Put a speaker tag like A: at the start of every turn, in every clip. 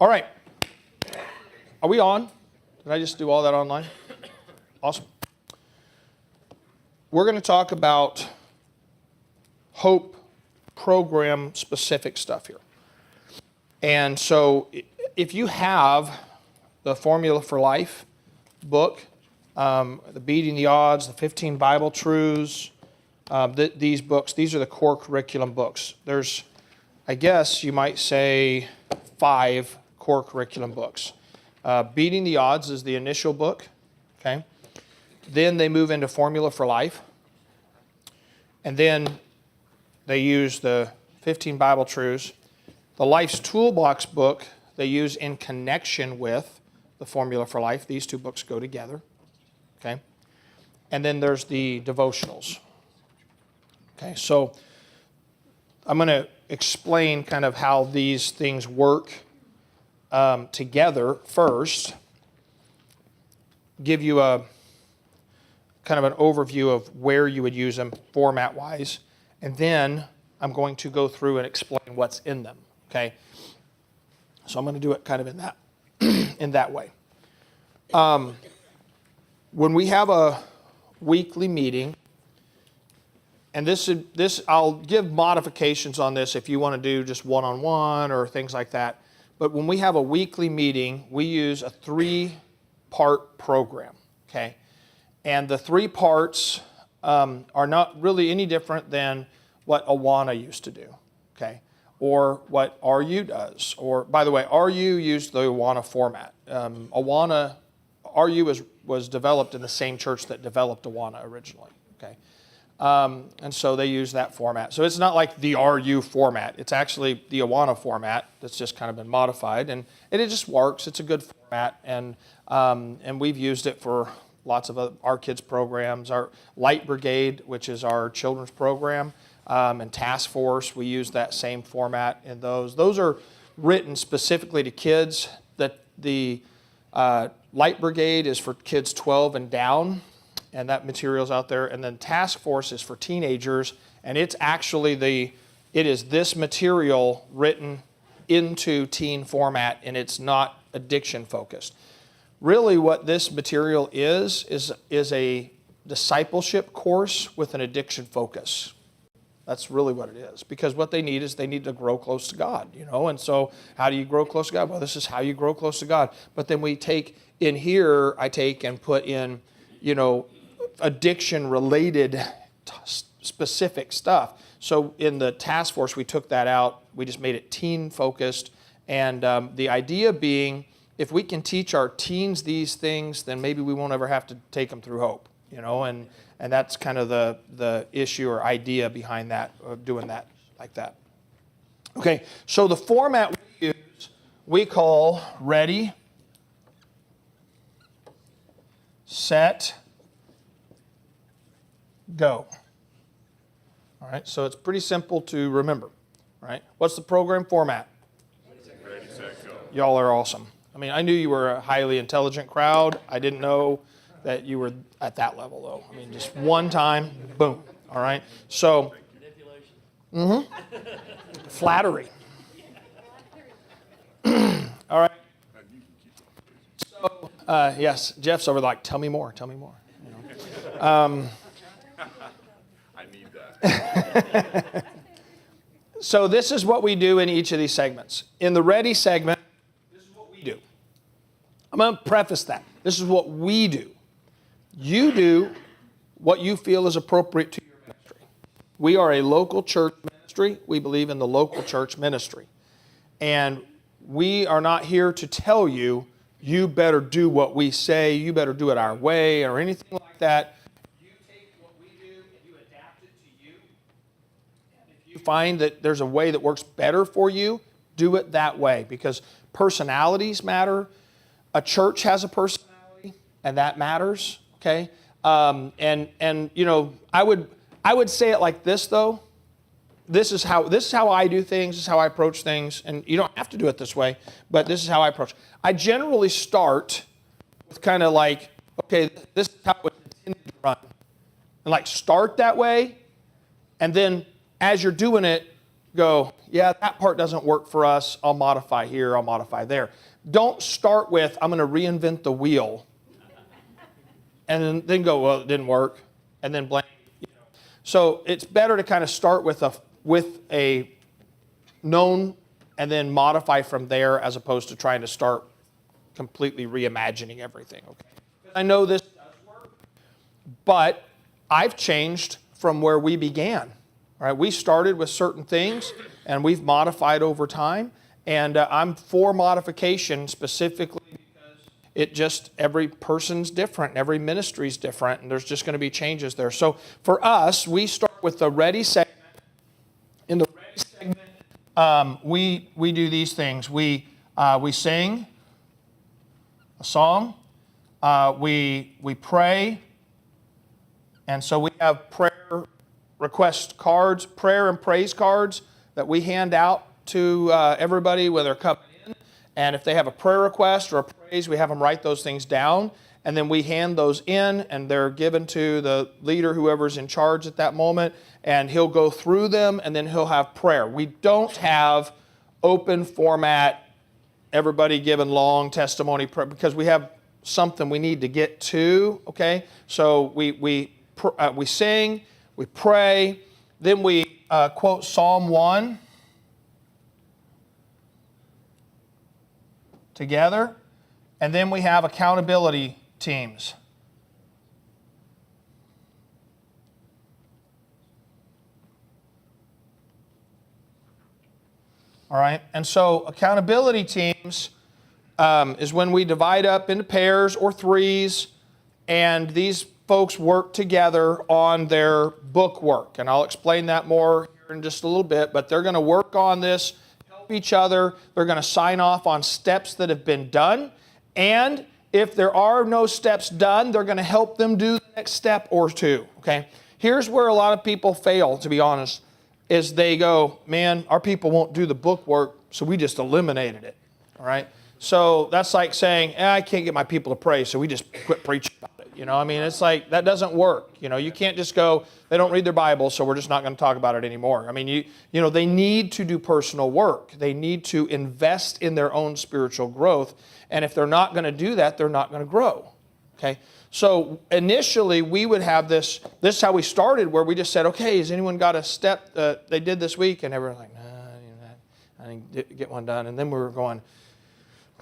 A: All right. Are we on? Did I just do all that online? Awesome. We're going to talk about Hope program specific stuff here. And so if you have the Formula for Life book, the Beating the Odds, the 15 Bible Truths, these books, these are the core curriculum books. There's, I guess you might say, 5 core curriculum books. Beating the Odds is the initial book, okay? Then they move into Formula for Life. And then they use the 15 Bible Truths. The Life's Toolbox book they use in connection with the Formula for Life. These two books go together, okay? And then there's the devotionals. Okay, so I'm going to explain kind of how these things work together first, give you a kind of an overview of where you would use them format-wise, and then I'm going to go through and explain what's in them, okay? So I'm going to do it kind of in that, in that way. When we have a weekly meeting, and this I'll give modifications on this if you want to do just one-on-one or things like that. But when we have a weekly meeting, we use a 3-part program, okay? And the 3 parts are not really any different than what Awana used to do, okay? Or what RU does. Or, by the way, RU used the Awana format. RU was developed in the same church that developed Awana originally, okay? And so they use that format. So it's not like the RU format. It's actually the Awana format that's just kind of been modified. And it just works. It's a good format. And we've used it for lots of our kids' programs. Our Light Brigade, which is our children's program, and Task Force, we use that same format in those. Those are written specifically to kids. The Light Brigade is for kids 12 and down. And that material's out there. And then Task Force is for teenagers, and it's actually it is this material written into teen format, and it's not addiction focused. Really what this material is a discipleship course with an addiction focus. That's really what it is. Because what they need is they need to grow close to God, you know. And so how do you grow close to God? Well, this is how you grow close to God. But then we take in here, I take and put in, you know, addiction-related specific stuff. So in the Task Force, we took that out. We just made it teen-focused. And the idea being, if we can teach our teens these things, then maybe we won't ever have to take them through Hope, you know. And that's kind of the issue or idea behind that, of doing that like that. Okay, so the format we use, we call Ready, Set, Go. All right, so it's pretty simple to remember, right? What's the program format?
B: Ready, set, go.
A: Y'all are awesome. I mean, I knew you were a highly intelligent crowd. I didn't know that you were at that level, though. I mean, just one time, boom. All right, so. Flattery. All right. So, yes, Jeff's over like, tell me more, tell me more. You know?
B: I need that.
A: So this is what we do in each of these segments. In the Ready segment, this is what we do. I'm going to preface that. This is what we do. You do what you feel is appropriate to your ministry. We are a local church ministry. We believe in the local church ministry. And we are not here to tell you, you better do what we say, you better do it our way, or anything like that. You take what we do and you adapt it to you. And if you find that there's a way that works better for you, do it that way. Because personalities matter. A church has a personality, and that matters. Okay? And you know, I would say it like this though. This is how I do things, this is how I approach things, and you don't have to do it this way, but this is how I approach. I generally start with kind of like, okay, this is how it's intended to run. And like start that way, and then as you're doing it, go, yeah, that part doesn't work for us. I'll modify here, I'll modify there. Don't start with, I'm going to reinvent the wheel, and then go, well, it didn't work, and then blame. So it's better to kind of start with a known and then modify from there, as opposed to trying to start completely reimagining everything. Okay, I know this does work, but I've changed from where we began. Right? We started with certain things, and we've modified over time. And I'm for modification specifically because every person's different, every ministry's different, and there's just going to be changes there. So for us, we start with the ready segment. In the ready segment, we do these things. We sing a song. We pray. And so we have prayer request cards, prayer and praise cards that we hand out to everybody when they're coming in. And if they have a prayer request or a praise, we have them write those things down. And then we hand those in, and they're given to the leader, whoever's in charge at that moment. And he'll go through them, and then he'll have prayer. We don't have open format, everybody giving long testimony prayer, because we have something we need to get to, okay? So we sing, we pray, then we quote Psalm 1 together, and then we have accountability teams. All right, and so accountability teams is when we divide up into pairs or threes, and these folks work together on their book work. And I'll explain that more here in just a little bit, but they're going to work on this, help each other. They're going to sign off on steps that have been done. And if there are no steps done, they're going to help them do the next step or two, okay? Here's where a lot of people fail, to be honest, is they go, man, our people won't do the book work, so we just eliminated it, all right? So that's like saying, I can't get my people to pray, so we just quit preaching about it. You know, I mean, it's like, that doesn't work. You know, you can't just go, they don't read their Bible, so we're just not going to talk about it anymore. I mean, you know, they need to do personal work. They need to invest in their own spiritual growth. And if they're not going to do that, they're not going to grow. Okay? So initially, we would have this is how we started, where we just said, okay, has anyone got a step that they did this week? And everyone's like, nah, I didn't get one done. And then we were going,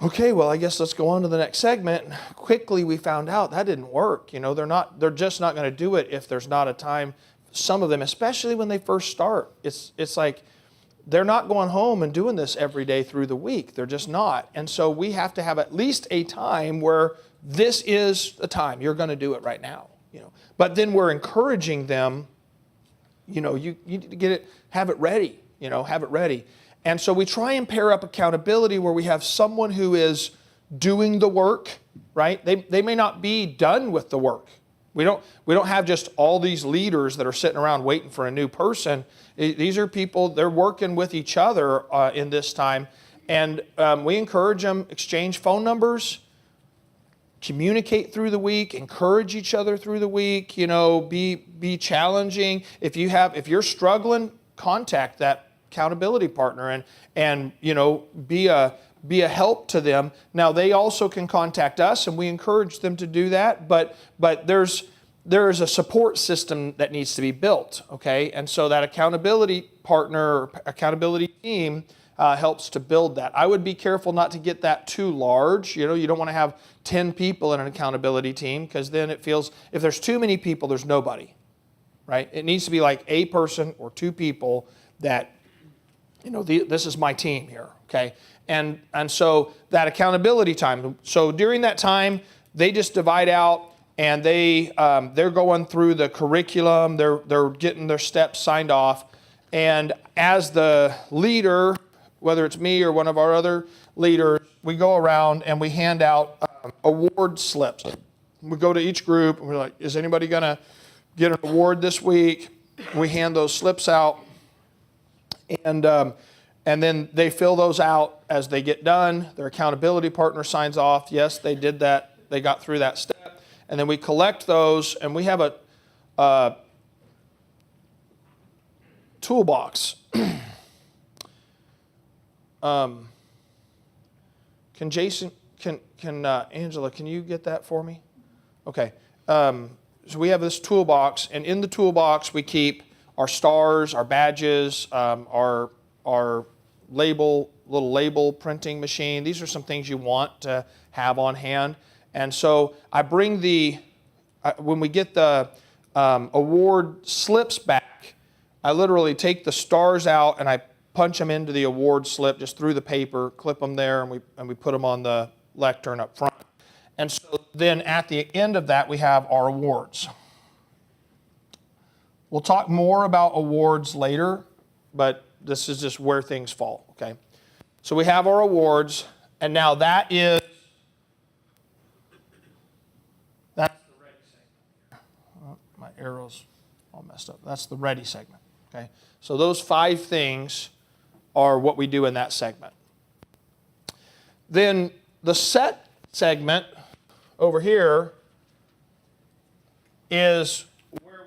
A: okay, well, I guess let's go on to the next segment. And quickly, we found out that didn't work. You know, they're just not going to do it if there's not a time. Some of them, especially when they first start, it's like they're not going home and doing this every day through the week. They're just not. And so we have to have at least a time where this is the time. You're going to do it right now. You know, but then we're encouraging them. You know, you need to get it, have it ready. You know, have it ready. And so we try and pair up accountability where we have someone who is doing the work, right? They may not be done with the work. We don't have just all these leaders that are sitting around waiting for a new person. These are people, they're working with each other in this time. And we encourage them, exchange phone numbers, communicate through the week, encourage each other through the week, you know, be challenging. If you're struggling, contact that accountability partner and you know, be a help to them. Now they also can contact us, and we encourage them to do that, but there's a support system that needs to be built, okay? And so that accountability partner, accountability team helps to build that. I would be careful not to get that too large. You know, you don't want to have 10 people in an accountability team, because then it feels, if there's too many people, there's nobody, right? It needs to be like a person or two people that, you know, this is my team here, okay? And so that accountability time. So during that time, they just divide out, and they're going through the curriculum. They're getting their steps signed off. And as the leader, whether it's me or one of our other leaders, we go around and we hand out award slips. We go to each group and we're like, is anybody going to get an award this week? We hand those slips out. And then they fill those out as they get done. Their accountability partner signs off. Yes, they did that. They got through that step. And then we collect those, and we have a toolbox. Can Jason, can Angela, can you get that for me? Okay. So we have this toolbox, and in the toolbox we keep our stars, our badges, our little label printing machine. These are some things you want to have on hand. And so I bring when we get the award slips back, I literally take the stars out and I punch them into the award slip just through the paper, clip them there, and we put them on the lectern up front. And so then at the end of that, we have our awards. We'll talk more about awards later, but this is just where things fall, okay? So we have our awards, and now that's the ready segment. Oh, my arrow's all messed up. That's the ready segment, okay? So those 5 things are what we do in that segment. Then the set segment over here is where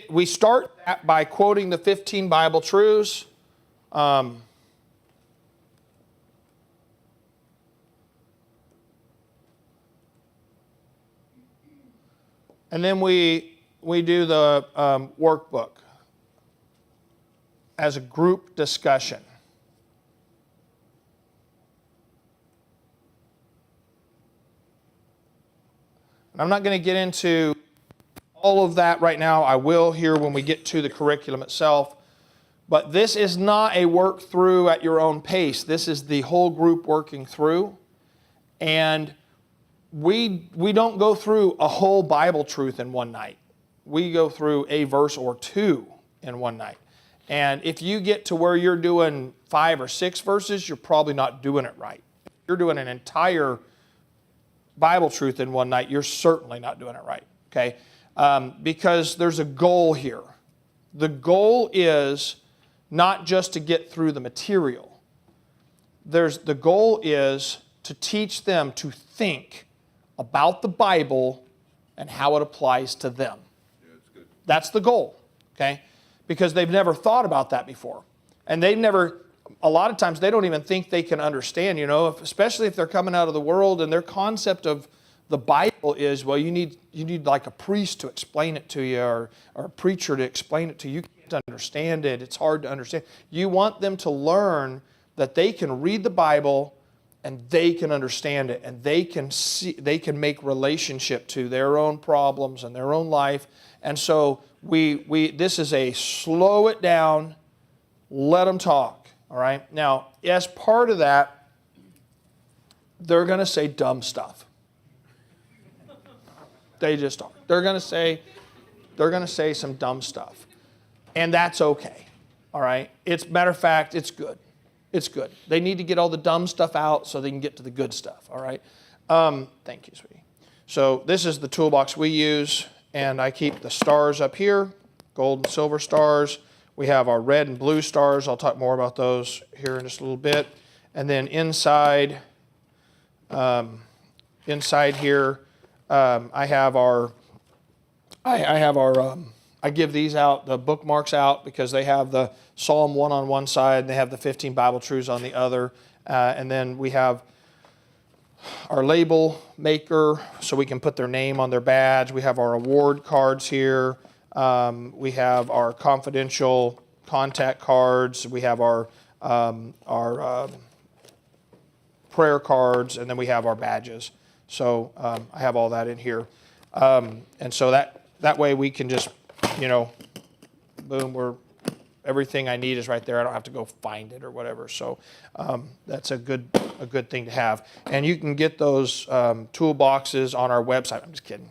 A: we start that by quoting the 15 Bible truths. And then we do the workbook as a group discussion. And I'm not going to get into all of that right now. I will here when we get to the curriculum itself. But this is not a work through at your own pace. This is the whole group working through. And we don't go through a whole Bible truth in one night. We go through a verse or 2 in one night. And if you get to where you're doing 5 or 6 verses, you're probably not doing it right. If you're doing an entire Bible truth in one night, you're certainly not doing it right, okay? Because there's a goal here. The goal is not just to get through the material. The goal is to teach them to think about the Bible and how it applies to them.
B: Yeah, that's good.
A: That's the goal, okay? Because they've never thought about that before. And a lot of times they don't even think they can understand, especially if they're coming out of the world and their concept of the Bible is, well, you need like a priest to explain it to you or a preacher to explain it to you. You can't understand it. It's hard to understand. You want them to learn that they can read the Bible and they can understand it and they can make relationship to their own problems and their own life. And so this is a slow it down, let them talk. All right. Now, as part of that, they're going to say dumb stuff. They just are. They're going to say some dumb stuff, and that's okay. All right. Matter of fact, it's good. It's good. They need to get all the dumb stuff out so they can get to the good stuff. All right. Thank you, sweetie. So this is the toolbox we use, and I keep the stars up here, gold and silver stars. We have our red and blue stars. I'll talk more about those here in just a little bit. And then inside here, I give these out, the bookmarks out, because they have the Psalm 1 on one side, and they have the 15 Bible truths on the other. And then we have our label maker, so we can put their name on their badge. We have our award cards here. We have our confidential contact cards. We have our prayer cards, and then we have our badges. So I have all that in here. And so that way we can just, boom, everything I need is right there. I don't have to go find it or whatever. So that's a good thing to have. And you can get those toolboxes on our website. I'm just kidding.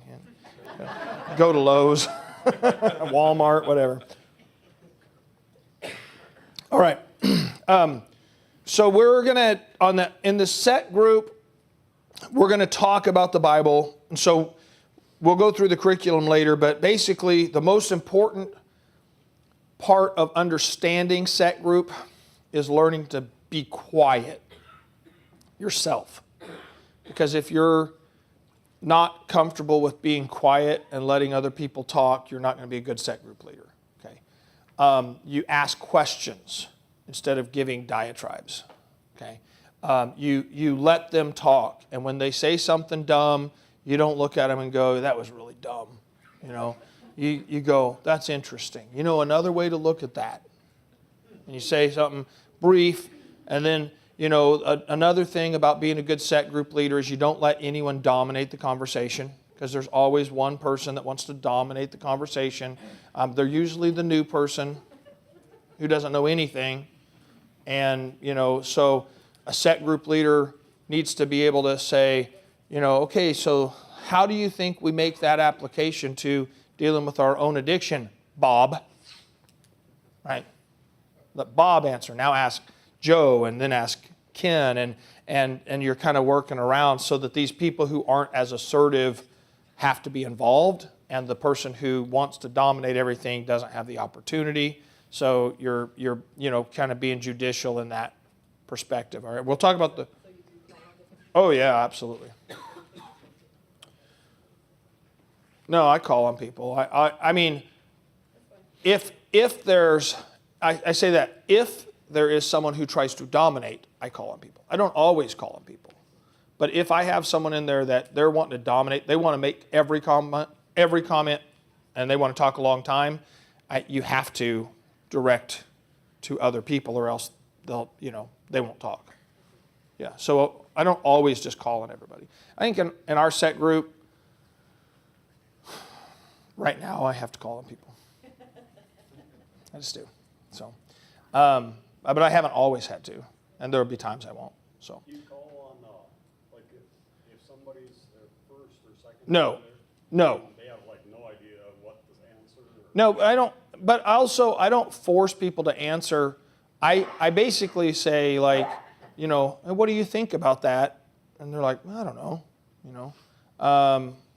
A: Go to Lowe's. Walmart, whatever. All right. So we're gonna in the set group, we're gonna talk about the Bible, and so we'll go through the curriculum later. But basically, the most important part of understanding set group is learning to be quiet yourself, because if you're not comfortable with being quiet and letting other people talk, you're not going to be a good set group leader. Okay, you ask questions. instead of giving diatribes. Okay, you let them talk, and when they say something dumb, you don't look at them and go, "That was really dumb." You know, you go, "That's interesting." You know, another way to look at that. And you say something brief, and then, you know, another thing about being a good set group leader is you don't let anyone dominate the conversation, because there's always one person that wants to dominate the conversation. They're usually the new person who doesn't know anything. And, you know, so a set group leader needs to be able to say, you know, okay, so how do you think we make that application to dealing with our own addiction, Bob? Right? Let Bob answer. Now ask Joe, and then ask Ken, and you're kind of working around so that these people who aren't as assertive have to be involved, and the person who wants to dominate everything doesn't have the opportunity. So you're you know, kind of being judicial in that perspective. All right, we'll talk about the. Oh yeah, absolutely. No, I call on people. I mean, if there's, I say that if there is someone who tries to dominate, I call on people. I don't always call on people. But if I have someone in there that they're wanting to dominate, they want to make every comment, and they want to talk a long time, you have to direct to other people, or else they'll, you know, they won't talk. Yeah, so I don't always just call on everybody. I think in our set group, right now I have to call on people. I just do. So, but I haven't always had to, and there will be times I won't. So.
C: Do you call on, like, if somebody's their first or second?
A: No.
C: They have like no idea what to answer?
A: No, I don't. But also, I don't force people to answer. I basically say, like, you know, what do you think about that? And they're like, I don't know. You know,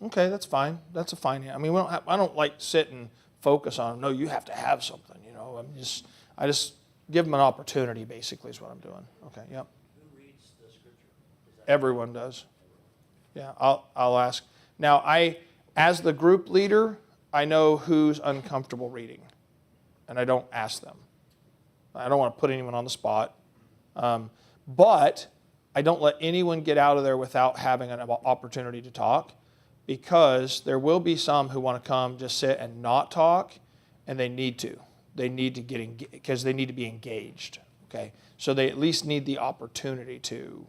A: okay, that's fine. That's a fine. I mean, I don't like sit and focus on them. No, you have to have something. You know, I just give them an opportunity. Basically, is what I'm doing. Okay. Yep.
D: Who reads the scripture?
A: Everyone does. Yeah, I'll ask. Now, as the group leader, I know who's uncomfortable reading, and I don't ask them. I don't want to put anyone on the spot. But I don't let anyone get out of there without having an opportunity to talk, because there will be some who want to come, just sit and not talk, and they need to. They need to get engaged, because they need to be engaged. Okay, so they at least need the opportunity to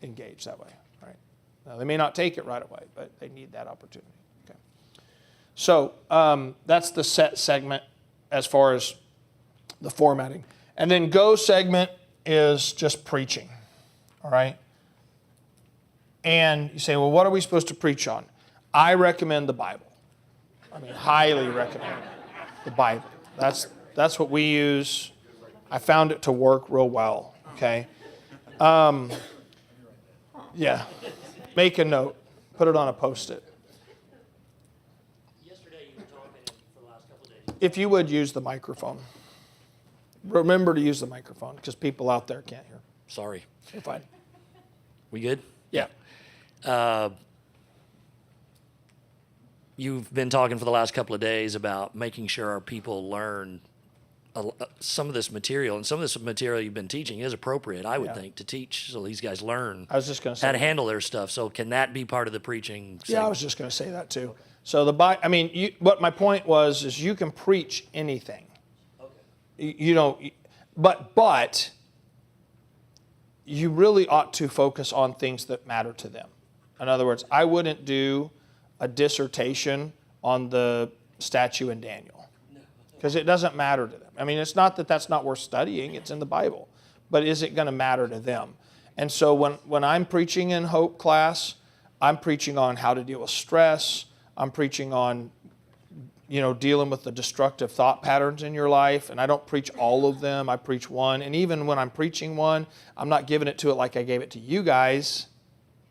A: engage that way. Right? Now, they may not take it right away, but they need that opportunity. Okay. So that's the set segment as far as the formatting. And then go segment is just preaching. All right? And you say, well, what are we supposed to preach on? I recommend the Bible. I mean, highly recommend the Bible. That's what we use. I found it to work real well. Okay? Yeah. Make a note. Put it on a Post-it.
D: Yesterday you were talking for the last couple of days.
A: If you would use the microphone. Remember to use the microphone, because people out there can't hear.
D: Sorry.
A: You're fine.
D: We good?
A: Yeah.
D: You've been talking for the last couple of days about making sure our people learn some of this material, and some of this material you've been teaching is appropriate, I would think, to teach, so these guys learn
A: I was just going to say.
D: how to handle their stuff. So can that be part of the preaching
A: Yeah, I was just going to say that too. So what my point was is you can preach anything. Okay. You know, but you really ought to focus on things that matter to them. In other words, I wouldn't do a dissertation on the statue in Daniel, because it doesn't matter to them. I mean, it's not that that's not worth studying. It's in the Bible. But is it going to matter to them? And so when I'm preaching in Hope class, I'm preaching on how to deal with stress. I'm preaching on, you know, dealing with the destructive thought patterns in your life. And I don't preach all of them. I preach one. And even when I'm preaching one, I'm not giving it to it like I gave it to you guys,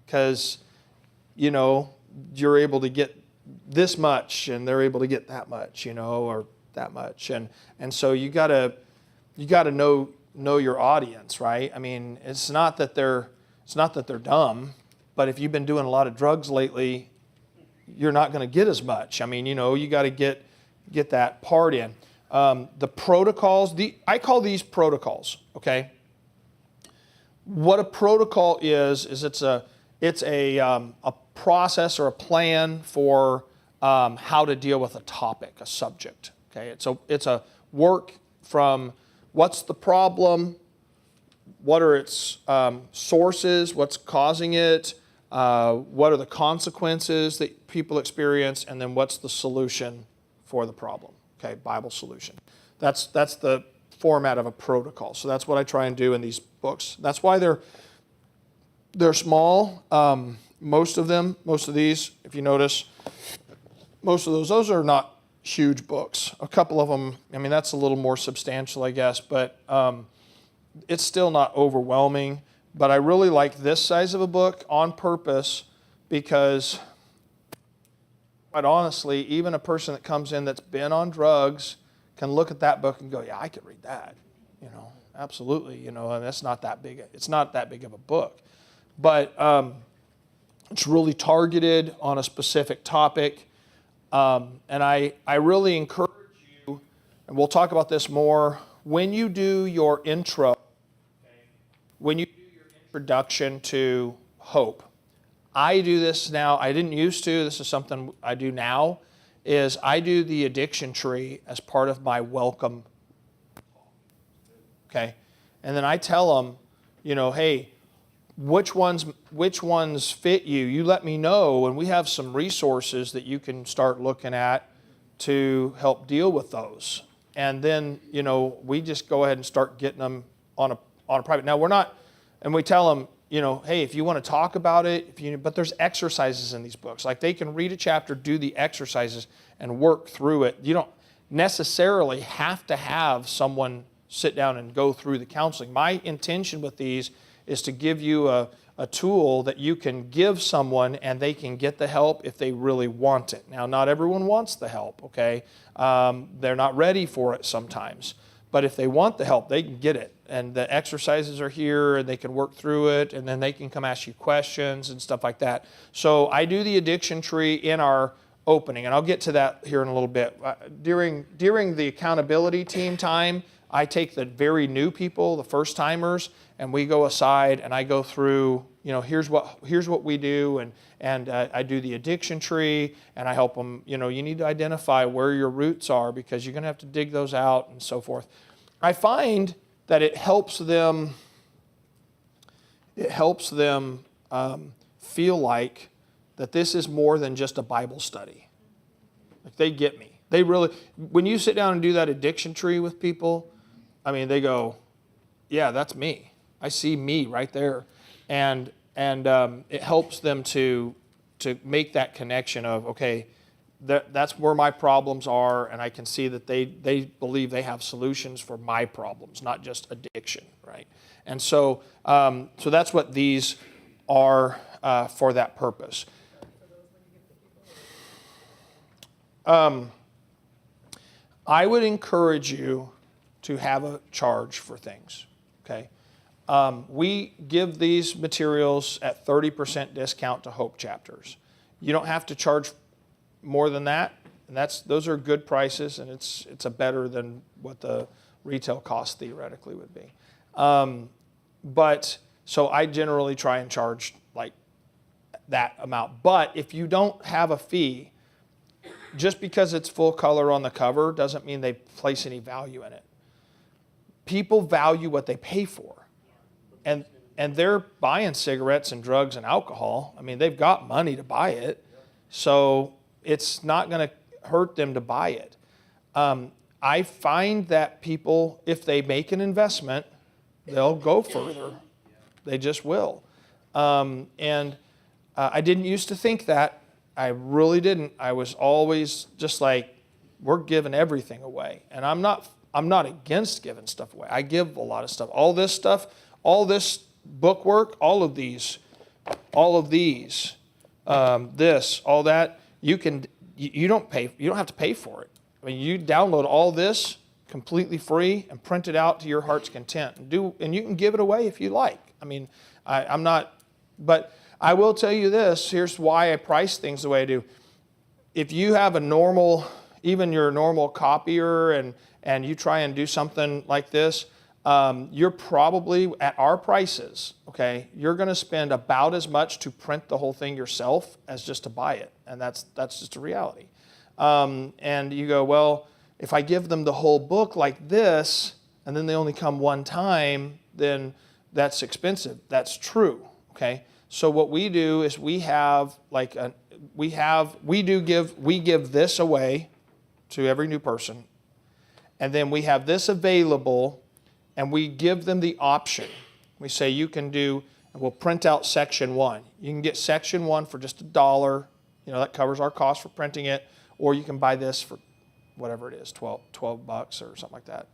A: because, you know, you're able to get this much and they're able to get that much, you know, or that much. And so you gotta know your audience, right? I mean, it's not that they're dumb, but if you've been doing a lot of drugs lately, you're not going to get as much. I mean, you know, you got to get that part in. The protocols, I call these protocols, okay? What a protocol is it's a process or a plan for how to deal with a topic, a subject, okay? It's a work from what's the problem, what are its sources, what's causing it, what are the consequences that people experience, and then what's the solution for the problem, okay? Bible solution. That's the format of a protocol. So that's what I try and do in these books. That's why they're small. Most of these, if you notice, most of those are not huge books. A couple of them, I mean, that's a little more substantial, I guess, but it's still not overwhelming. But I really like this size of a book on purpose because, quite honestly, even a person that comes in that's been on drugs can look at that book and go, yeah, I could read that, absolutely, and that's not that big. It's not that big of a book, but it's really targeted on a specific topic, and I really encourage you, and we'll talk about this more when you do your intro, when you do your introduction to hope. I do this now. I didn't used to. This is something I do now. Is I do the addiction tree as part of my welcome. Okay, and then I tell them, hey, which ones fit you? You let me know, and we have some resources that you can start looking at to help deal with those. And then we just go ahead and start getting them on a private. Now we're not, and we tell them, hey, if you want to talk about it, but there's exercises in these books. Like they can read a chapter, do the exercises, and work through it. You don't necessarily have to have someone sit down and go through the counseling. My intention with these is to give you a tool that you can give someone and they can get the help if they really want it. Now, not everyone wants the help, okay? They're not ready for it sometimes. But if they want the help, they can get it. And the exercises are here, and they can work through it, and then they can come ask you questions and stuff like that. So I do the addiction tree in our opening, and I'll get to that here in a little bit. During the accountability team time, I take the very new people, the first timers, and we go aside, and I go through, here's what we do, and I do the addiction tree, and I help them. You need to identify where your roots are because you're going to have to dig those out and so forth. I find that it helps them feel like that this is more than just a Bible study. Like they get me. They really, when you sit down and do that addiction tree with people, I mean, they go, yeah, that's me. I see me right there. And it helps them to make that connection of, okay, that's where my problems are, and I can see that they believe they have solutions for my problems, not just addiction, right? And so that's what these are for that purpose. I would encourage you to have a charge for things, okay? We give these materials at 30% discount to Hope chapters. You don't have to charge more than that, and those are good prices, and it's a better than what the retail cost theoretically would be. But so I generally try and charge like that amount. But if you don't have a fee, just because it's full color on the cover doesn't mean they place any value in it. People value what they pay for. And they're buying cigarettes and drugs and alcohol. I mean, they've got money to buy it. So it's not going to hurt them to buy it. I find that people, if they make an investment, they'll go further. They just will. I didn't used to think that. I really didn't. I was always just like, we're giving everything away. And I'm not against giving stuff away. I give a lot of stuff. All this stuff, all this book work, all of these, this, all that, you don't have to pay for it. I mean, you download all this completely free and print it out to your heart's content, and you can give it away if you like. I mean, I'm not, but I will tell you this. Here's why I price things the way I do. If you have a normal even your normal copier and you try and do something like this, you're probably at our prices, okay, you're going to spend about as much to print the whole thing yourself as just to buy it. And that's just a reality. And you go, well, if I give them the whole book like this, and then they only come one time, then that's expensive. That's true, okay? So what we do is we give this away to every new person, and then we have this available, and we give them the option. We say you can do, and we'll print out section 1. You can get section 1 for just $1. That covers our cost for printing it, or you can buy this for whatever it is, $12 or something like that.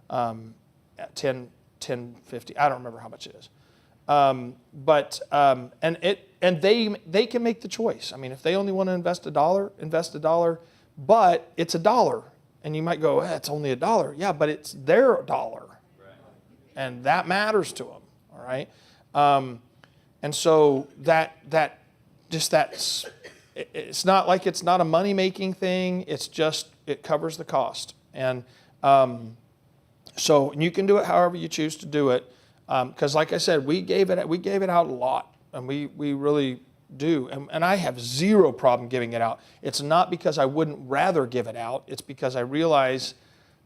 A: At $10.50. I don't remember how much it is. And they can make the choice. I mean, if they only want to invest $1, invest $1, but it's $1. And you might go, it's only $1. Yeah, but it's their $1. Right. And that matters to them. All right. And so it's not like it's not a money-making thing. It's just, it covers the cost. And so you can do it however you choose to do it. Because like I said, we gave it out a lot. And we really do. And I have zero problem giving it out. It's not because I wouldn't rather give it out. It's because I realize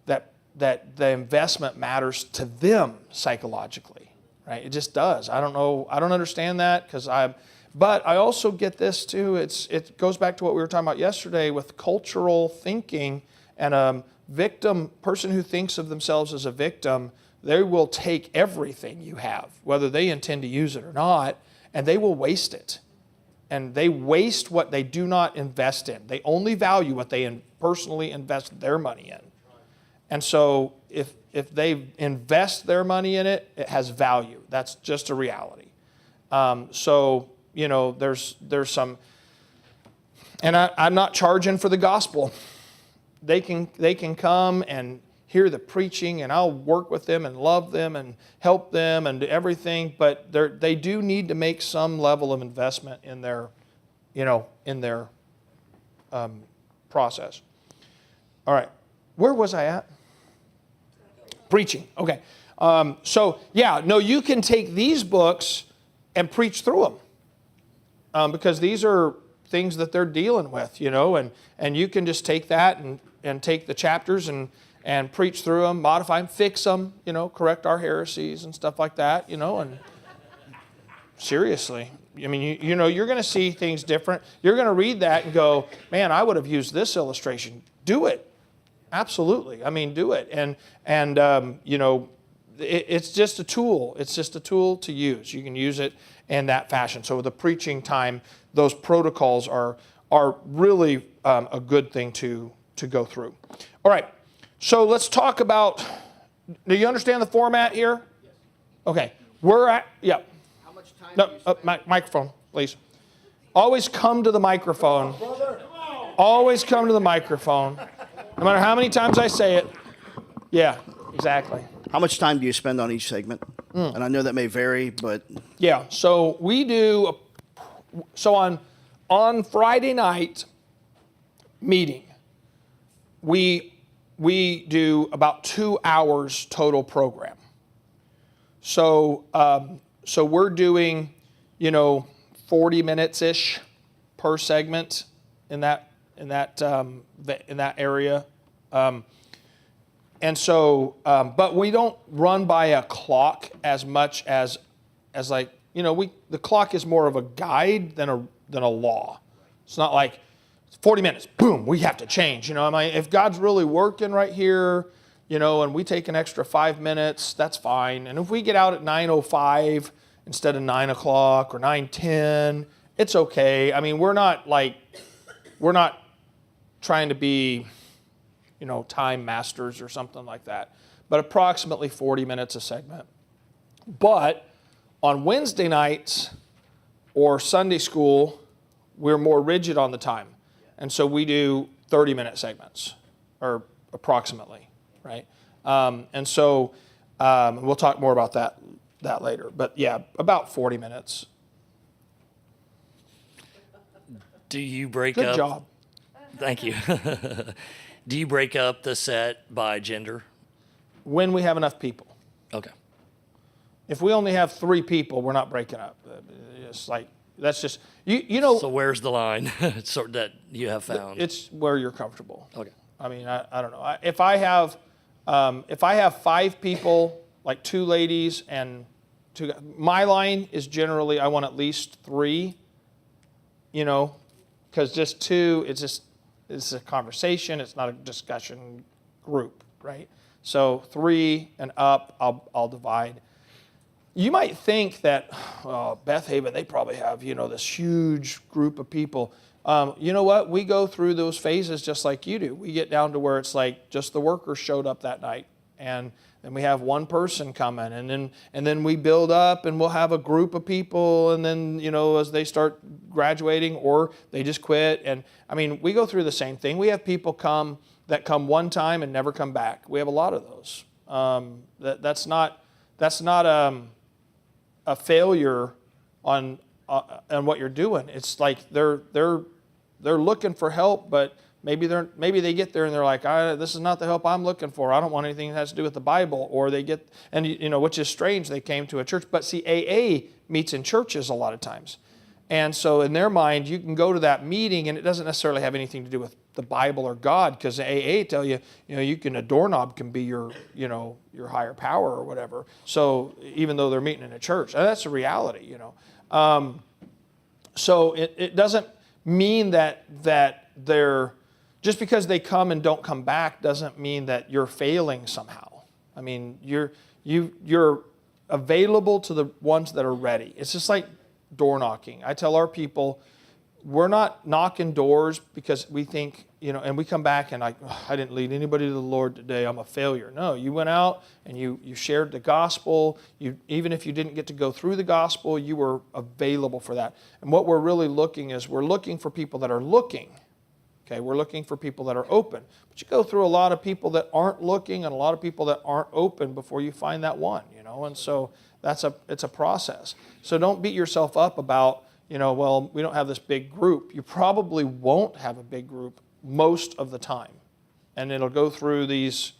A: that the investment matters to them psychologically. Right? It just does. I don't know. I don't understand that but I also get this too. It goes back to what we were talking about yesterday with cultural thinking, and a person who thinks of themselves as a victim, they will take everything you have, whether they intend to use it or not, and they will waste it. And they waste what they do not invest in. They only value what they personally invest their money in. And so if they invest their money in it, it has value. That's just a reality. There's some, and I'm not charging for the gospel. They can come and hear the preaching, and I'll work with them and love them and help them and everything. But they do need to make some level of investment in their process. All right, where was I at? Preaching. Okay. You can take these books and preach through them because these are things that they're dealing with, and you can just take that and take the chapters and preach through them, modify them, fix them, correct our heresies and stuff like that, and seriously. I mean, you're going to see things different. You're going to read that and go, man, I would have used this illustration. Do it. Absolutely. I mean, do it. It's just a tool. It's just a tool to use. You can use it in that fashion. So the preaching time, those protocols are really a good thing to go through. All right. So let's talk about, do you understand the format here? Yes. Okay. How much time do you spend? Microphone, please. Always come to the microphone. Always come to the microphone. No matter how many times I say it. Yeah, exactly.
E: How much time do you spend on each segment? And I know that may vary, but...
A: Yeah, so we do, on Friday night meeting, we do about 2 hours total program. So we're doing, 40 minutes-ish per segment in that area. But we don't run by a clock as much as the clock is more of a guide than a law. It's not like 40 minutes, boom, we have to change. If God's really working right here, and we take an extra 5 minutes, that's fine. And if we get out at 9:05 instead of 9 o'clock or 9:10, it's okay. I mean, we're not trying to be, time masters or something like that. But approximately 40 minutes a segment. But on Wednesday nights or Sunday school, we're more rigid on the time. And so we do 30-minute segments, or approximately, right? We'll talk more about that later. But yeah, about 40 minutes.
D: Do you break up?
A: Good job.
D: Thank you. Do you break up the set by gender?
A: When we have enough people.
D: Okay.
A: If we only have 3 people, we're not breaking up. It's like, that's just, you know,
D: So where's the line sort that you have found?
A: it's where you're comfortable.
D: Okay.
A: I mean, I don't know. If I have 5 people, like 2 ladies and 2, my line is generally I want at least 3, you know, because just 2, it's a conversation. It's not a discussion group, right? So 3 and up, I'll divide. You might think that, Beth Haven, they probably have, you know, this huge group of people. You know what? We go through those phases just like you do. We get down to where it's like just the workers showed up that night, and then we have one person coming, and then we build up, and we'll have a group of people, and then, you know, as they start graduating or they just quit. And I mean, we go through the same thing. We have people come one time and never come back. We have a lot of those. That's not a failure on what you're doing. It's like they're looking for help, but maybe they get there and they're like, this is not the help I'm looking for. I don't want anything that has to do with the Bible. Or they get, and you know, which is strange. They came to a church, but see, AA meets in churches a lot of times, and so in their mind, you can go to that meeting and it doesn't necessarily have anything to do with the Bible or God, because AA tell you, you know, a doorknob can be your higher power or whatever. So even though they're meeting in a church, and that's a reality, you know. So it doesn't mean that they're, just because they come and don't come back doesn't mean that you're failing somehow. I mean, you're available to the ones that are ready. It's just like door knocking. I tell our people, we're not knocking doors because we think, you know, and we come back and I didn't lead anybody to the Lord today, I'm a failure. No, you went out and you shared the gospel. Even if you didn't get to go through the gospel, you were available for that. And what we're really looking for people that are looking. Okay, we're looking for people that are open. But you go through a lot of people that aren't looking and a lot of people that aren't open before you find that one, you know. And so it's a process. So don't beat yourself up about, you know, well, we don't have this big group. You probably won't have a big group most of the time. And it'll go through these,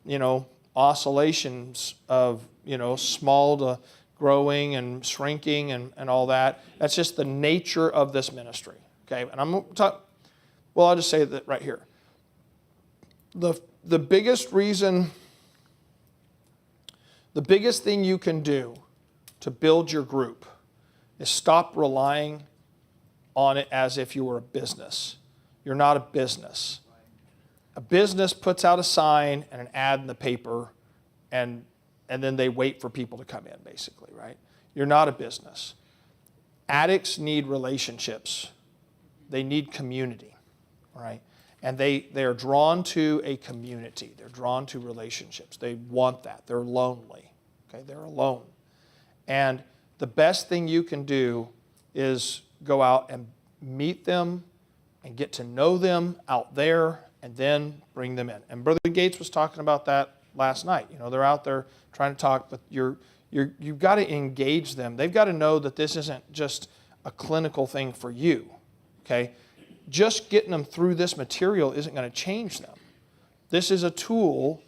A: you know, oscillations of, you know, small to growing and shrinking and all that. That's just the nature of this ministry. Okay, and I'm going to talk, well, I'll just say that right here. The biggest reason, the biggest thing you can do to build your group is stop relying on it as if you were a business. You're not a business. A business puts out a sign and an ad in the paper, and then they wait for people to come in, basically, right? You're not a business. Addicts need relationships. They need community, right? And they are drawn to a community. They're drawn to relationships. They want that. They're lonely, okay? They're alone. And the best thing you can do is go out and meet them and get to know them out there and then bring them in. And Brother Gates was talking about that last night. You know, they're out there trying to talk, but you've got to engage them. They've got to know that this isn't just a clinical thing for you, okay? Just getting them through this material isn't going to change them. This is a tool.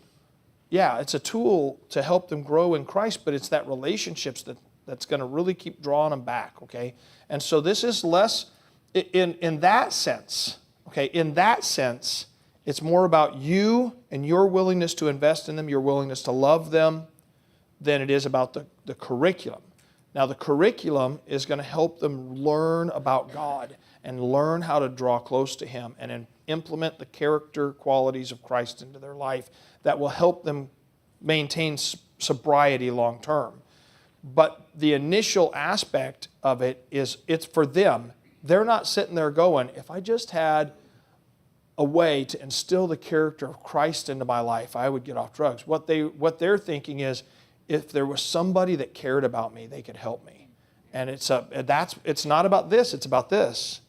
A: Yeah, it's a tool to help them grow in Christ, but it's that relationships that's going to really keep drawing them back, okay? And so this is less, in that sense, okay, in that sense, it's more about you and your willingness to invest in them, your willingness to love them, than it is about the curriculum. Now, the curriculum is going to help them learn about God and learn how to draw close to Him and implement the character qualities of Christ into their life that will help them maintain sobriety long term. But the initial aspect of it is it's for them. They're not sitting there going, if I just had a way to instill the character of Christ into my life, I would get off drugs. What they're thinking is, if there was somebody that cared about me, they could help me. And it's not about this, it's about this.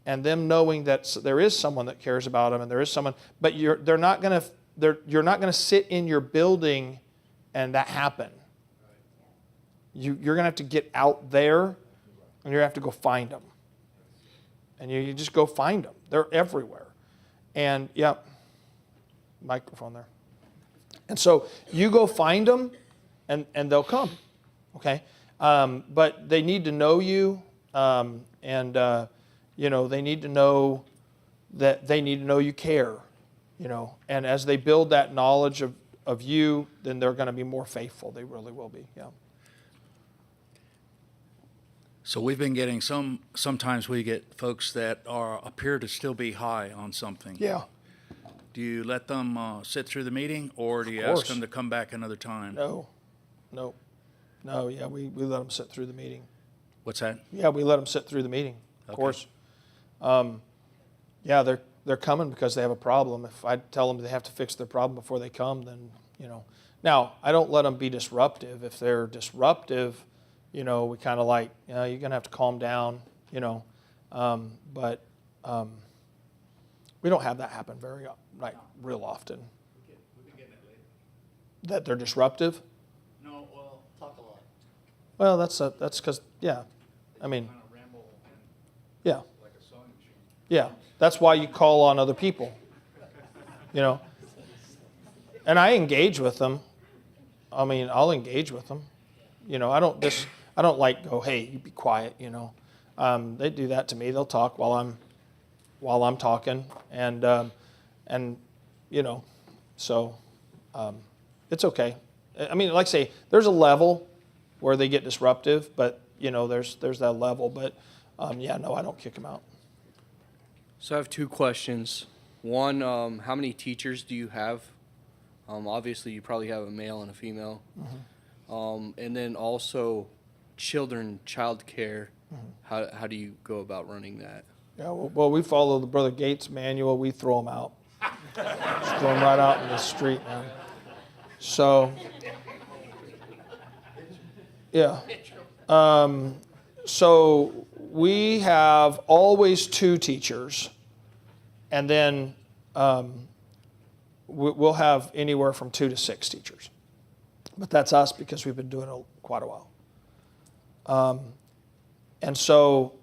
A: And them knowing that there is someone that cares about them and there is someone, but you're not going to sit in your building and that happen. You're going to have to get out there and you're going to have to go find them. And you just go find them. They're everywhere. And yeah. microphone there. And so you go find them, and they'll come, okay? But they need to know you, you know, they need to know that they need to know you care, you know. And as they build that knowledge of you, then they're going to be more faithful. They really will be, yeah.
F: So we've been getting sometimes we get folks that appear to still be high on something.
A: Yeah.
F: Do you let them sit through the meeting, or do you
A: course.
F: ask them to come back another time?
A: No, yeah, we let them sit through the meeting.
F: What's that?
A: Yeah, we let them sit through the meeting, of
F: Okay.
A: course. Yeah, they're coming because they have a problem. If I tell them they have to fix their problem before they come, then, you know. Now, I don't let them be disruptive. If they're disruptive, you know, we kind of like, you know, you're going to have to calm down, you know. But we don't have that happen real often.
F: We've been getting that lately.
A: That they're disruptive?
F: No, well, talk a lot.
A: Well, that's because, yeah. I mean,
F: Kind of ramble and
A: yeah.
F: like a sewing machine.
A: Yeah, that's why you call on other people, you know. And I engage with them. I mean, I'll engage with them. You know, I don't like go, hey, you be quiet, you know. They do that to me. They'll talk while I'm talking, and you know, so it's okay. I mean, like I say, there's a level where they get disruptive, but you know, there's that level. But yeah, no, I don't kick them out.
G: So I have two questions. One, how many teachers do you have? Obviously, you probably have a male and a female. And then also, child care. How do you go about running that?
A: Yeah, well, we follow the Brother Gates manual. We throw them out. Just throw them right out in the street, man. So, yeah. So we have always 2 teachers, and then we'll have anywhere from 2 to 6 teachers. But that's us because we've been doing it quite a while. And so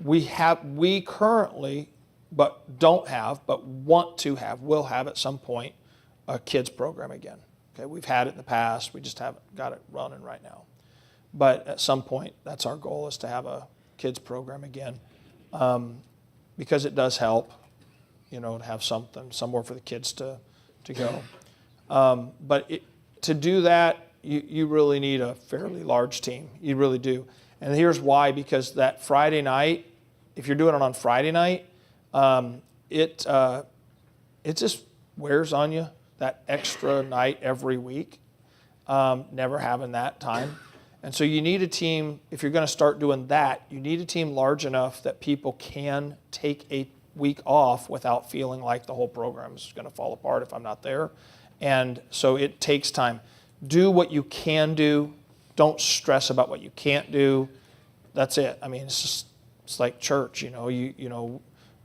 A: we currently, but don't have, but want to have, will have at some point, a kids program again. Okay, we've had it in the past, we just haven't got it running right now. But at some point, that's our goal, is to have a kids program again, because it does help, you know, to have somewhere for the kids to go. But to do that, you really need a fairly large team. You really do. And here's why, because that Friday night, if you're doing it on Friday night, it just wears on you, that extra night every week, never having that time. And so you need a team, if you're going to start doing that, you need a team large enough that people can take a week off without feeling like the whole program is going to fall apart if I'm not there. And so it takes time. Do what you can do. Don't stress about what you can't do. That's it. I mean, it's like church, you know.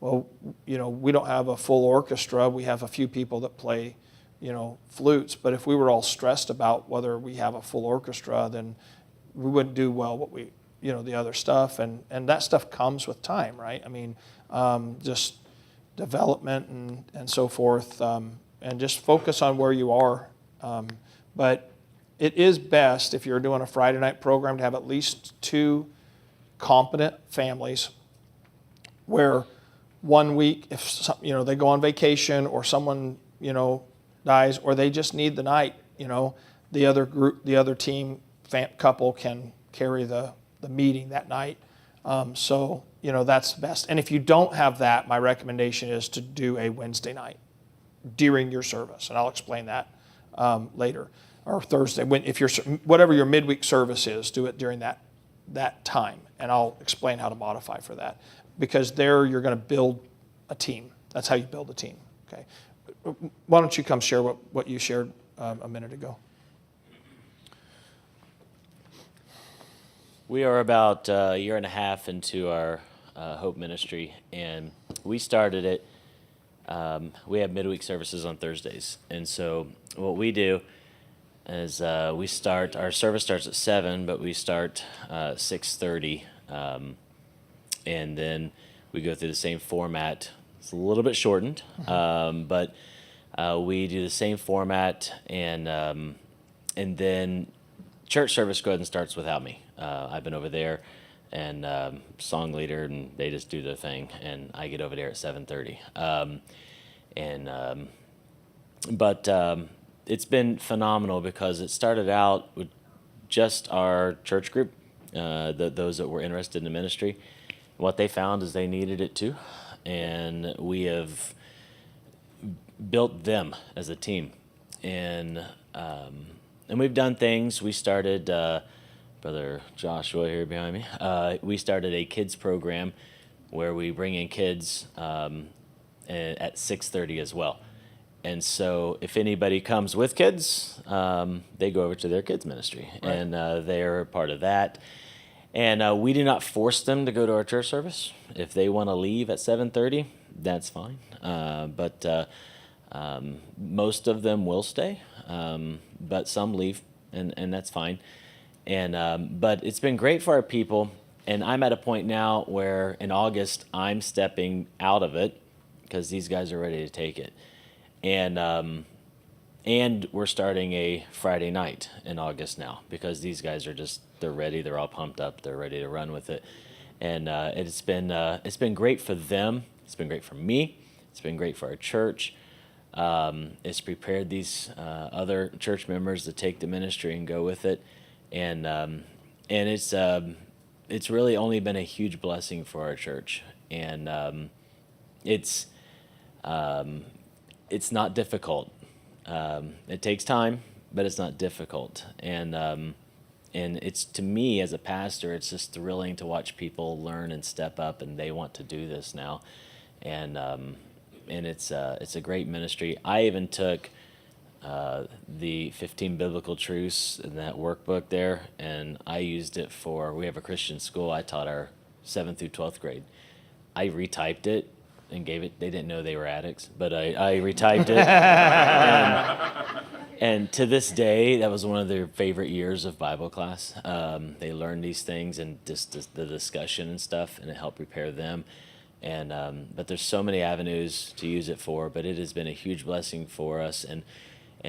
A: We don't have a full orchestra. We have a few people that play, you know, flutes. But if we were all stressed about whether we have a full orchestra, then we wouldn't do well what we, you know, the other stuff. And that stuff comes with time, right? I mean, just development and so forth, and just focus on where you are. But it is best, if you're doing a Friday night program, to have at least 2 competent families where 1 week, if they go on vacation, or someone, you know, dies, or they just need the night, you know, the other team couple can carry the meeting that night. So, you know, that's best. And if you don't have that, my recommendation is to do a Wednesday night during your service, and I'll explain that later, or Thursday. Whatever your midweek service is, do it during that time, and I'll explain how to modify for that, because there you're going to build a team. That's how you build a team. Okay, why don't you come share what you shared a minute ago?
H: We are about a year and a half into our Hope Ministry, and we started it. We have midweek services on Thursdays, and so what we do is our service starts at 7, but we start 6:30, and then we go through the same format. It's a little bit shortened, but We do the same format, and then church service goes and starts without me. I've been over there, and song leader, and they just do their thing, and I get over there at 7:30. But it's been phenomenal because it started out with just our church group, those that were interested in the ministry. What they found is they needed it too, and we have built them as a team, and we've done things. We started, Brother Joshua here behind me. We started a kids program where we bring in kids at 6:30 as well. And so if anybody comes with kids, they go over to their kids ministry, and they're a part of that. And we do not force them to go to our church service. If they want to leave at 7:30, that's fine. But most of them will stay, but some leave, and that's fine. And but it's been great for our people. And I'm at a point now where in August I'm stepping out of it because these guys are ready to take it. And we're starting a Friday night in August now because these guys are they're ready. They're all pumped up. They're ready to run with it. And it's been great for them. It's been great for me. It's been great for our church. It's prepared these other church members to take the ministry and go with it. And it's really only been a huge blessing for our church. And it's not difficult. It takes time, but it's not difficult. And it's, to me as a pastor, it's just thrilling to watch people learn and step up, and they want to do this now. And it's a great ministry. I even took the 15 biblical truths in that workbook there, and I used it we have a Christian school. I taught our 7th through 12th grade. I retyped it and gave it. They didn't know they were addicts, but I retyped it. And to this day, that was one of their favorite years of Bible class. They learned these things and just the discussion and stuff, and it helped prepare them. And but there's so many avenues to use it for, but it has been a huge blessing for us. And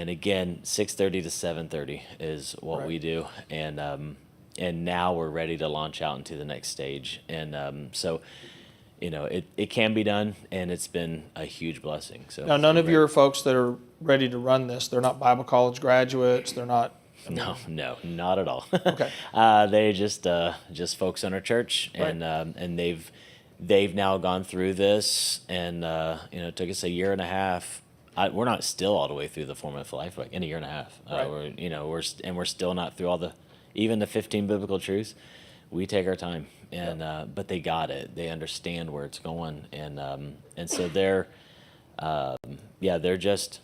H: again, 6:30 to 7:30 is what we do, and now we're ready to launch out into the next stage. And so, you know, it can be done, and it's been a huge blessing. So
A: Now, none of your folks that are ready to run this, they're not Bible college graduates. They're not.
H: No, not at all.
A: Okay.
H: They're just folks in our church, and they've now gone through this, and it took us a year and a half. We're not still all the way through the Formative Life, like in a year and a half.
A: Right.
H: We're still not through even the 15 biblical truths. We take our time, and but they got it. They understand where it's going, and so they're just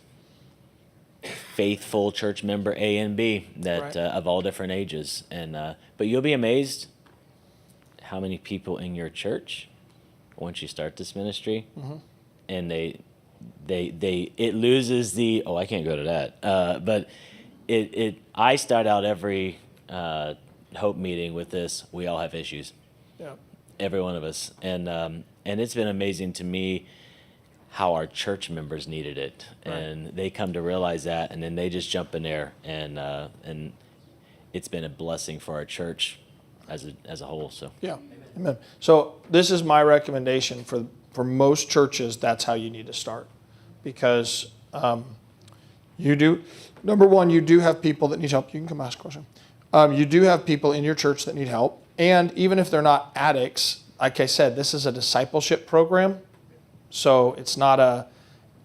H: faithful church member A and B that of all different ages, and but you'll be amazed how many people in your church, once you start this ministry, and it loses the I can't go to that, but I start out every Hope meeting with this. We all have issues, every one of us, and it's been amazing to me how our church members needed it, and they come to realize that, and then they just jump in there, and it's been a blessing for our church as a whole. So
A: Amen. So this is my recommendation for most churches. That's how you need to start, because number one, you do have people that need help. You can come ask a question. You do have people in your church that need help, and even if they're not addicts, like I said, this is a discipleship program. So it's not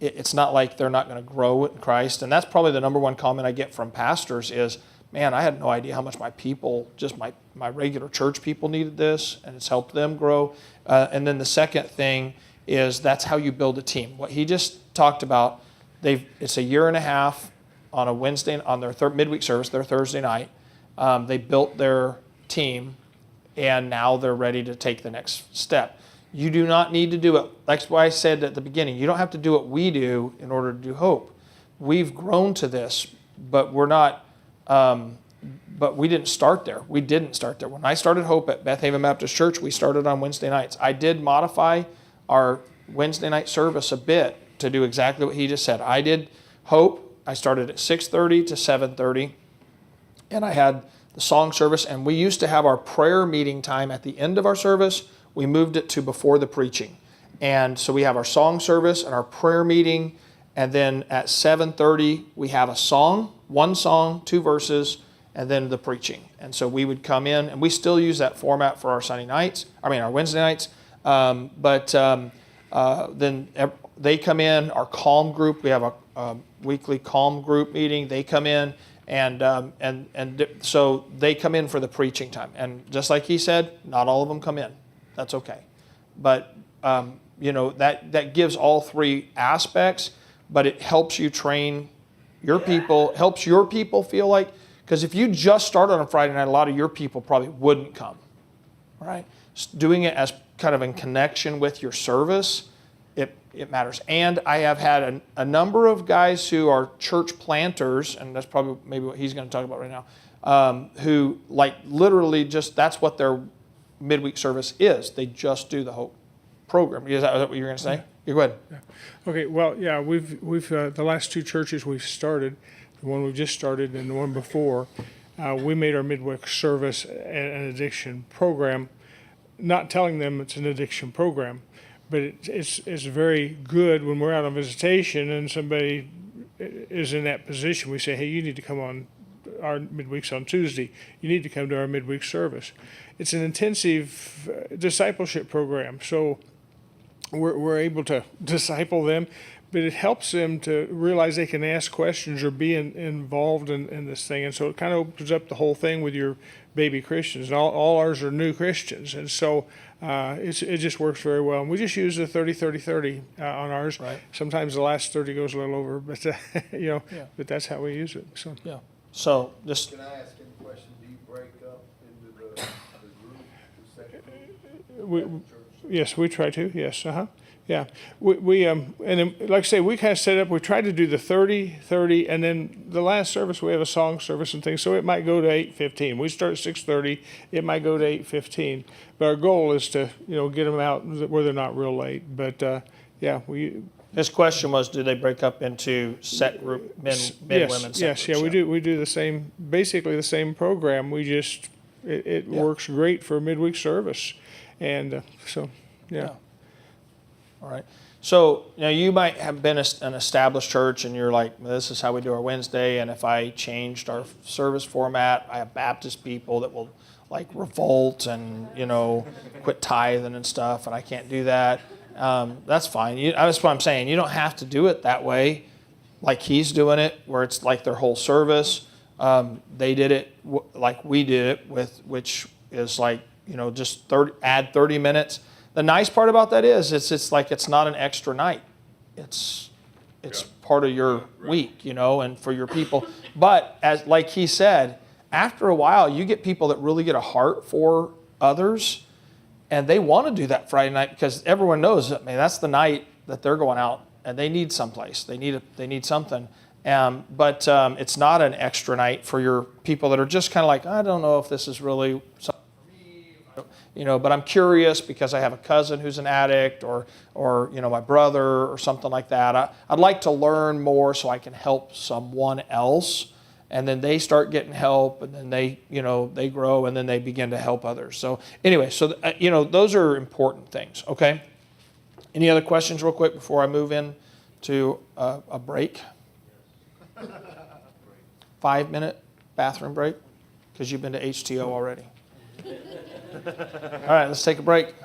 A: like they're not going to grow in Christ. And that's probably the number one comment I get from pastors is, man, I had no idea how much my people, just my regular church people needed this, and it's helped them grow. And then the second thing is that's how you build a team. What he just talked about, it's a year and a half on a Wednesday, on their midweek service, their Thursday night. They built their team, and now they're ready to take the next step. You do not need to do it. That's why I said at the beginning, you don't have to do what we do in order to do Hope. We've grown to this, but we're not, but we didn't start there. We didn't start there. When I started Hope at Beth Haven Baptist Church, we started on Wednesday nights. I did modify our Wednesday night service a bit to do exactly what he just said. I did Hope. I started at 6:30 to 7:30, and I had the song service. And we used to have our prayer meeting time at the end of our service. We moved it to before the preaching, and so we have our song service and our prayer meeting, and then at 7:30 we have a song, one song, 2 verses, and then the preaching. And so we would come in, and we still use that format for our our Wednesday nights. Then they come in, our calm group, we have a weekly calm group meeting. They come in, so they come in for the preaching time. And just like he said, not all of them come in. That's okay. But, that gives all 3 aspects, but it helps you train your people, helps your people feel like, because if you just started on a Friday night, a lot of your people probably wouldn't come, right? Doing it as kind of in connection with your service, it matters. And I have had a number of guys who are church planters, and that's probably maybe what he's going to talk about right now, who like literally just, that's what their midweek service is. They just do the Hope program. Is that what you're going to say? You go ahead.
I: Okay, well, yeah, we've the last 2 churches we've started, the one we've just started and the one before, we made our midweek service an addiction program, not telling them it's an addiction program, but it's very good when we're out on visitation and somebody is in that position. We say, hey, you need to come on our midweeks on Tuesday. You need to come to our midweek service. It's an intensive discipleship program, so we're able to disciple them, but it helps them to realize they can ask questions or be involved in this thing. And so it kind of opens up the whole thing with your baby Christians. And all ours are new Christians. And so it just works very well. And we just use the 30-30-30 on ours.
A: Right.
I: Sometimes the last 30 goes a little over, but but that's how we use it. So
A: Yeah. So just,
C: Can I ask him a question? Do you break up into the group, the second group?
I: yes, we try to. Yes. Yeah, we and then, like I say, we kind of set up, we try to do the 30-30, and then the last service, we have a song service and things, so it might go to 8:15. We start at 6:30, it might go to 8:15. But our goal is to, get them out where they're not real late. But,
A: his question was, do they break up into set group, men, women, set
I: yes,
A: groups?
I: we do the same, basically the same program. We just, it works great for a midweek service. And yeah.
A: All right. So, you might have been an established church and you're like, this is how we do our Wednesday. And if I changed our service format, I have Baptist people that will like revolt and, quit tithing and stuff. And I can't do that. That's fine. That's what I'm saying. You don't have to do it that way like he's doing it, where it's like their whole service. They did it like we did it which is like, just add 30 minutes. The nice part about that is it's like it's not an extra night. It's part of your week, and for your people. But like he said, after a while, you get people that really get a heart for others, and they want to do that Friday night because everyone knows that, man, that's the night that they're going out and they need someplace. They need something. But it's not an extra night for your people that are just kind of like, I don't know if this is really something. But I'm curious because I have a cousin who's an addict or my brother or something like that. I'd like to learn more so I can help someone else. And then they start getting help, and then they grow, and then they begin to help others. So anyway, those are important things, okay? Any other questions real quick before I move in to a break? 5-minute bathroom break because you've been to HTO already. All right, let's take a break.